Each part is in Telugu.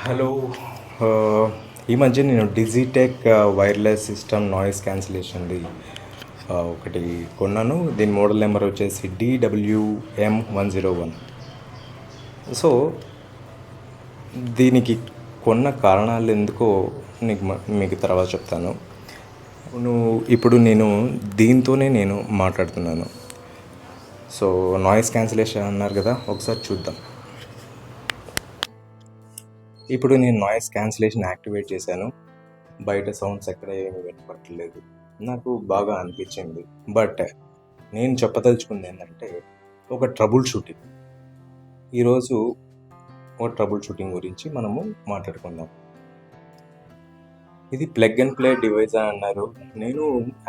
హలో. ఆహ్, ఈ మధ్య నేను డిజిటెక్ వైర్‌లెస్ సిస్టమ్ నాయిస్ క్యాన్సిలేషన్‌ది ఒకటి కొన్నాను. దీని మోడల్ నెంబర్ వచ్చేసి DWM101. సో, దీనికి కొన్న కారణాలు ఎందుకో మీకు తర్వాత చెప్తాను. ఇప్పుడు నేను దీంతోనే మాట్లాడుతున్నాను. సో, నాయిస్ క్యాన్సిలేషన్ అన్నారు కదా! ఒకసారి చూద్దాం. ఇప్పుడు నేను నాయిస్ క్యాన్సిలేషన్ యాక్టివేట్ చేశాను. బయట సౌండ్స్ ఎక్కడ ఏమి వినపడట్లేదు. నాకు బాగా అనిపించింది. బట్ నేను చెప్పదలుచుకుంది ఏంటంటే ఒక ట్రబుల్ షూటింగ్. ఈరోజు ఒక ట్రబుల్ షూటింగ్ గురించి మనము మాట్లాడుకుందాం. ఇది ప్లగ్ అండ్ ప్లే డివైస్ అని అన్నారు. నేను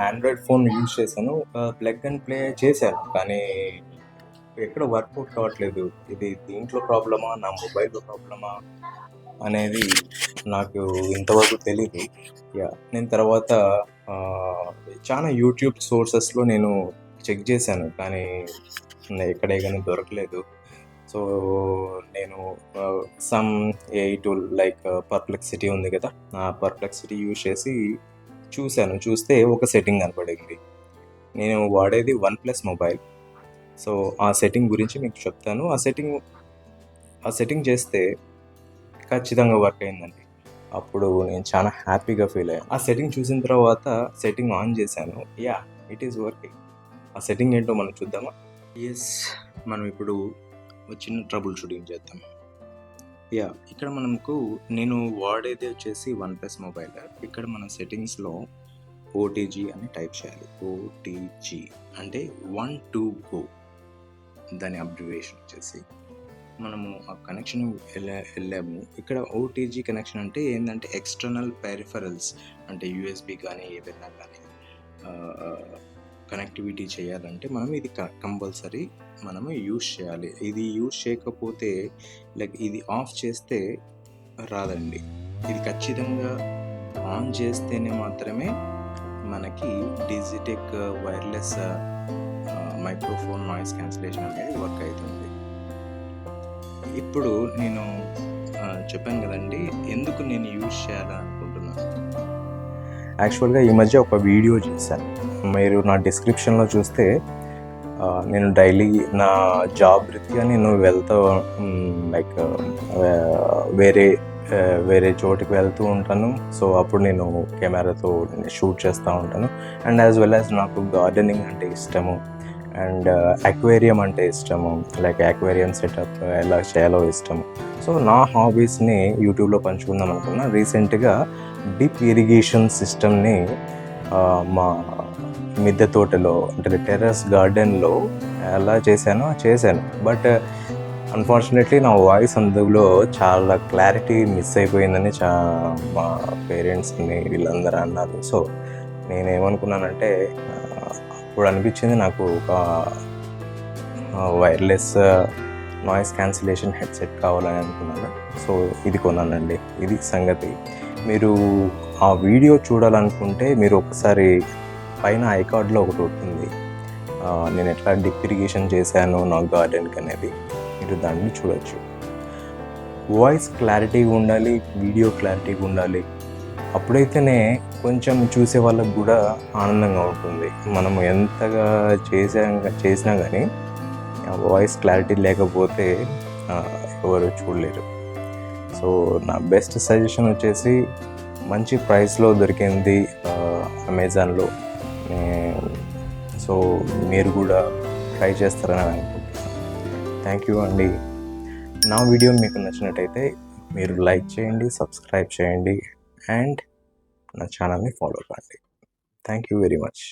ఆండ్రాయిడ్ ఫోన్ యూజ్ చేశాను. ప్లగ్ అండ్ ప్లే చేశాను, కానీ ఎక్కడ వర్కౌట్ కావట్లేదు. ఇది దీంట్లో ప్రాబ్లమా, నా మొబైల్లో ప్రాబ్లమా అనేది నాకు ఇంతవరకు తెలీదు. నేను తర్వాత చాలా యూట్యూబ్ సోర్సెస్లో నేను చెక్ చేశాను, కానీ ఎక్కడే కానీ దొరకలేదు. సో నేను some AI tool like Perplexity ఉంది కదా, ఆ పర్ప్లెక్సిటీ యూజ్ చేసి చూస్తే ఒక సెట్టింగ్ కనపడింది. నేను వాడేది OnePlus మొబైల్. సో ఆ సెట్టింగ్ గురించి మీకు చెప్తాను. ఆ సెట్టింగ్ చేస్తే ఖచ్చితంగా వర్క్ అయిందండి. అప్పుడు నేను చాలా హ్యాపీగా ఫీల్ అయ్యాను. ఆ సెట్టింగ్ చూసిన తర్వాత సెట్టింగ్ ఆన్ చేశాను. It is working. ఆ సెట్టింగ్ ఏంటో మనం చూద్దామా? మనం ఇప్పుడు చిన్న ట్రబుల్ షూటింగ్ చేద్దాం. ఇక్కడ నేను వాడేది వచ్చేసి OnePlus మొబైల్. ఇక్కడ మన సెట్టింగ్స్లో ఓటీజీ అని టైప్ చేయాలి. ఓటీజీ అంటే 1 to go, దాని అబ్రివేషన్ వచ్చేసి. మనము ఆ కనెక్షన్ వెళ్ళాము. ఇక్కడ ఓటీజీ కనెక్షన్ అంటే ఏంటంటే ఎక్స్టర్నల్ పెరిఫరల్స్, అంటే యూఎస్బి కానీ ఏదైనా కానీ కనెక్టివిటీ చేయాలంటే మనం ఇది కంపల్సరీ మనము యూజ్ చేయాలి. ఇది యూజ్ చేయకపోతే లైక్ ఇది ఆఫ్ చేస్తే రాదండి. ఇది ఖచ్చితంగా ఆన్ చేస్తేనే మాత్రమే మనకి Digitek wireless microphone noise cancellation అనేది వర్క్ అవుతుంది. ఇప్పుడు నేను చెప్పాను కదండి ఎందుకు నేను యూజ్ చేయాలనుకుంటున్నాను. యాక్చువల్గా ఈ మధ్య ఒక వీడియో చేశాను. మీరు నా డిస్క్రిప్షన్లో చూస్తే నేను డైలీ నా జాబ్ రీత్యా నేను వెళ్తూ లైక్ వేరే చోటికి వెళ్తూ ఉంటాను. సో అప్పుడు నేను కెమెరాతో షూట్ చేస్తూ ఉంటాను. అండ్ యాజ్ వెల్ యాజ్ నాకు గార్డెనింగ్ అంటే ఇష్టము, అండ్ అక్వేరియం అంటే ఇష్టము. లైక్ అక్వేరియం సెటప్ ఎలా చేయాలో ఇష్టము. సో నా హాబీస్ని యూట్యూబ్లో పంచుకుందాం అనుకున్నా. రీసెంట్గా డిప్ ఇరిగేషన్ సిస్టమ్ని మా మిద్దె తోటలో అంటే టెర్రస్ గార్డెన్లో ఎలా చేశాను. బట్ అన్ఫార్చునేట్లీ నా వాయిస్ అందులో చాలా క్లారిటీ మిస్ అయిపోయిందని మా పేరెంట్స్ని వీళ్ళందరూ అన్నారు. సో నేనేమనుకున్నానంటే ఇప్పుడు అనిపించింది నాకు ఒక వైర్లెస్ నాయిస్ క్యాన్సిలేషన్ హెడ్సెట్ కావాలని అనుకున్నాను. సో ఇది కొన్నానండి. ఇది సంగతి. మీరు ఆ వీడియో చూడాలనుకుంటే మీరు ఒకసారి పైన ఐకార్డ్లో ఒకటి ఉంటుంది, నేను ఎట్లా డిప్ ఇరిగేషన్ చేశాను నా గార్డెన్కి అనేది, మీరు దాన్ని చూడొచ్చు. వాయిస్ క్లారిటీగా ఉండాలి, వీడియో క్లారిటీగా ఉండాలి. అప్పుడైతేనే కొంచెం చూసే వాళ్ళకు కూడా ఆనందంగా ఉంటుంది. మనం ఎంతగా చేసినా కానీ వాయిస్ క్లారిటీ లేకపోతే ఎవరు చూడలేరు. సో నా బెస్ట్ సజెషన్ వచ్చేసి మంచి ప్రైస్లో దొరికింది అమెజాన్లో. సో మీరు కూడా ట్రై చేస్తారని అనుకుంటున్నాను. థ్యాంక్ యూ అండి. నా వీడియో మీకు నచ్చినట్టయితే మీరు లైక్ చేయండి, సబ్స్క్రైబ్ చేయండి, అండ్ నా ఛానల్ని ఫాలో కండి. Thank you very much.